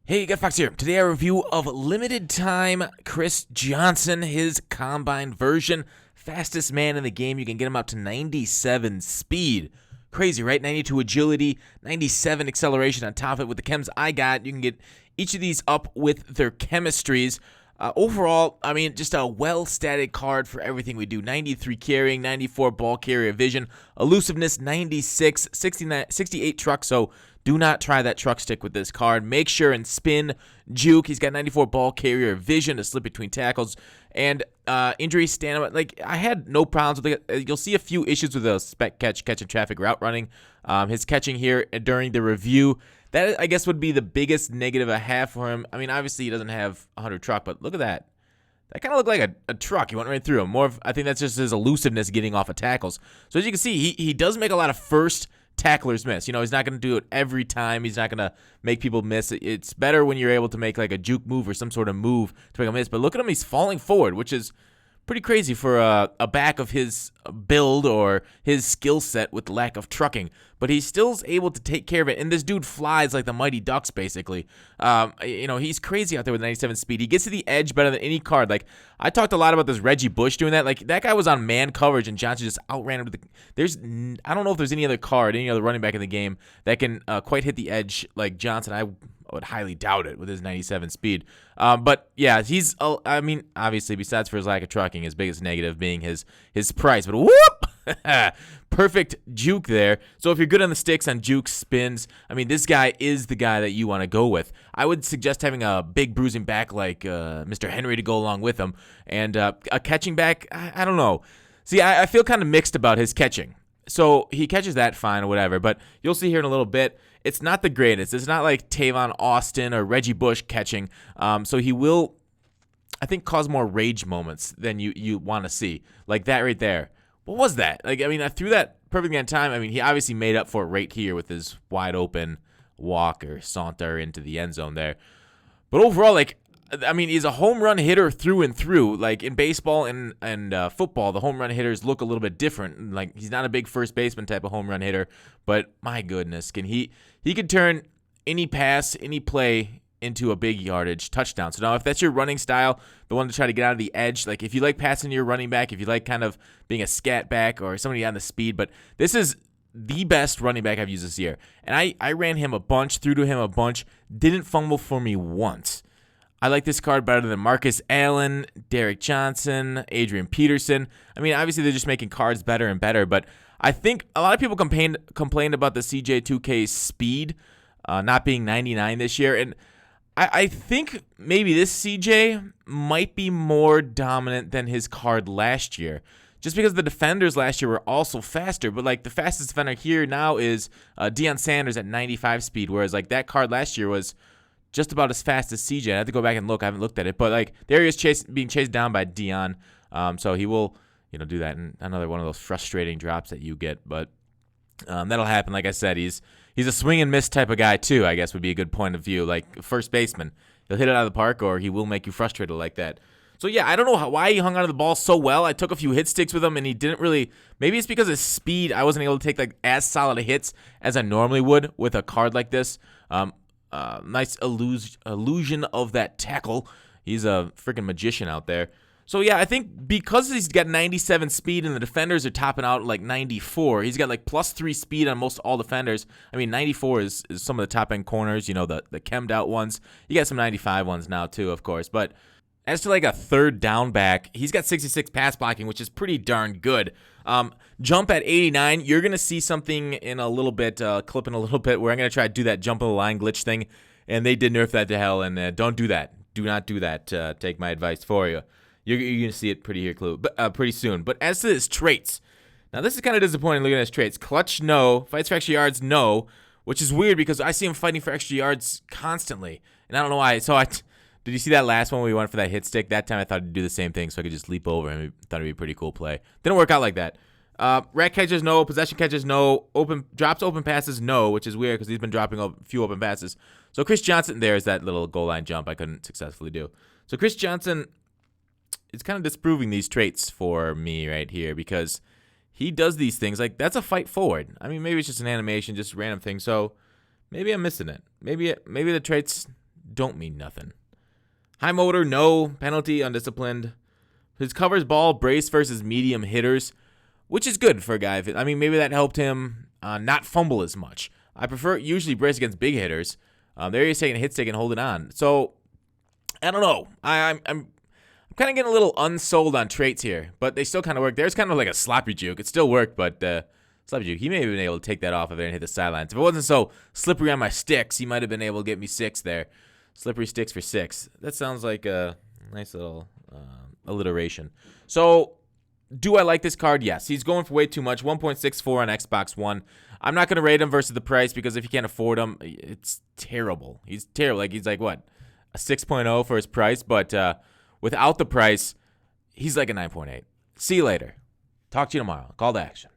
Hey, Got Fox here. Today a review of limited time Chris Johnson, his combine version. Fastest man in the game. You can get him up to 97 speed. Crazy, right? 92 agility, 97 acceleration on top of it. With the chems I got, you can get each of these up with their chemistries. Overall, I mean, just a well-stated card for everything we do. 93 carrying, 94 ball carrier vision, elusiveness 96, 69, 68 truck, so do not try that truck stick with this card. Make sure and spin, juke. He's got 94 ball carrier vision to slip between tackles, and injury stand-up. Like, I had no problems with it. You'll see a few issues with the spec catch and traffic route running. His catching here during the review, that, I guess, would be the biggest negative I have for him. I mean, obviously, he doesn't have 100 truck, but look at that. That kind of looked like a truck. He went right through him. I think that's just his elusiveness getting off of tackles. So as you can see, he does make a lot of first tacklers miss. You know, he's not going to do it every time. He's not going to make people miss. It's better when you're able to make like a juke move or some sort of move to make a miss. But look at him. He's falling forward, which is pretty crazy for a back of his build or his skill set with lack of trucking. But he's still able to take care of it. And this dude flies like the Mighty Ducks, basically. You know, he's crazy out there with 97 speed. He gets to the edge better than any card. Like, I talked a lot about this Reggie Bush doing that. Like, that guy was on man coverage, and Johnson just outran him. I don't know if there's any other card, any other running back in the game that can quite hit the edge like Johnson. I would highly doubt it with his 97 speed. But yeah, he's, I mean, obviously, besides for his lack of trucking, his biggest negative being his price. But whoop! Perfect juke there. So if you're good on the sticks, on juke, spins, I mean, this guy is the guy that you want to go with. I would suggest having a big bruising back like Mr. Henry to go along with him. And a catching back, I don't know. See, I feel kind of mixed about his catching. So he catches that fine or whatever, but you'll see here in a little bit, it's not the greatest. It's not like Tavon Austin or Reggie Bush catching. So he will, I think, cause more rage moments than you want to see. Like that right there. What was that? Like, I mean, I threw that perfectly on time. I mean, he obviously made up for it right here with his wide open walk or saunter into the end zone there. But overall, like, I mean, he's a home run hitter through and through. Like in baseball and football, the home run hitters look a little bit different. Like, he's not a big first baseman type of home run hitter, but my goodness, can he could turn any pass, any play into a big yardage touchdown. So now if that's your running style, the one to try to get out of the edge, like if you like passing to your running back, if you like kind of being a scat back or somebody on the speed, but this is the best running back I've used this year. And I ran him a bunch, threw to him a bunch, didn't fumble for me once. I like this card better than Marcus Allen, Derek Johnson, Adrian Peterson. I mean, obviously they're just making cards better and better, but I think a lot of people complained about the CJ2K's speed not being 99 this year, and I think maybe this CJ might be more dominant than his card last year, just because the defenders last year were also faster, but like the fastest defender here now is Deion Sanders at 95 speed, whereas like that card last year was just about as fast as CJ. I have to go back and look. I haven't looked at it, but like there he is being chased down by Deion. So he will, do that in another one of those frustrating drops that you get. But that'll happen. Like I said, he's a swing and miss type of guy too, I guess would be a good point of view. Like first baseman, he'll hit it out of the park or he will make you frustrated like that. So yeah, I don't know why he hung onto the ball so well. I took a few hit sticks with him and he didn't really, maybe it's because of speed. I wasn't able to take like as solid a hits as I normally would with a card like this. Nice illusion of that tackle. He's a freaking magician out there. So yeah, I think because he's got 97 speed and the defenders are topping out like 94, he's got like +3 speed on most all defenders. I mean, 94 is some of the top end corners, the chemmed out ones. You got some 95 ones now too, of course. But as to like a third down back, he's got 66 pass blocking, which is pretty darn good. Jump at 89, you're going to see something in a little bit, clip in a little bit, where I'm going to try to do that jump of the line glitch thing, and they did nerf that to hell, and don't do that. Do not do that. Take my advice for you. You're going to see it pretty soon. But as to his traits, now this is kind of disappointing looking at his traits. Clutch, no. Fights for extra yards, no. Which is weird because I see him fighting for extra yards constantly, and I don't know why. So did you see that last one where we went for that hit stick? That time I thought I'd do the same thing so I could just leap over him. I thought it'd be a pretty cool play. Didn't work out like that. Rack catches, no. Possession catches, no. Drops open passes, no, which is weird because he's been dropping a few open passes. So Chris Johnson, there's that little goal line jump I couldn't successfully do. So Chris Johnson is kind of disproving these traits for me right here because he does these things. Like, that's a fight forward. I mean, maybe it's just an animation, just a random thing. So maybe I'm missing it. Maybe the traits don't mean nothing. High motor, no. Penalty, undisciplined. His covers ball, brace versus medium hitters, which is good for a guy. I mean, maybe that helped him not fumble as much. I prefer usually brace against big hitters. There he's taking a hit stick and holding on. So, I don't know. I'm kind of getting a little unsold on traits here, but they still kind of work. There's kind of like a sloppy juke. It still worked, but sloppy juke, he may have been able to take that off if it didn't hit the sidelines. If it wasn't so slippery on my sticks, he might have been able to get me 6 there. Slippery sticks for 6. That sounds like a nice little alliteration. So, do I like this card? Yes. He's going for way too much. 1.64 on Xbox One. I'm not going to rate him versus the price because if you can't afford him, it's terrible. He's terrible. He's like, what? A 6.0 for his price, but without the price, he's like a 9.8. See you later. Talk to you tomorrow. Call to action.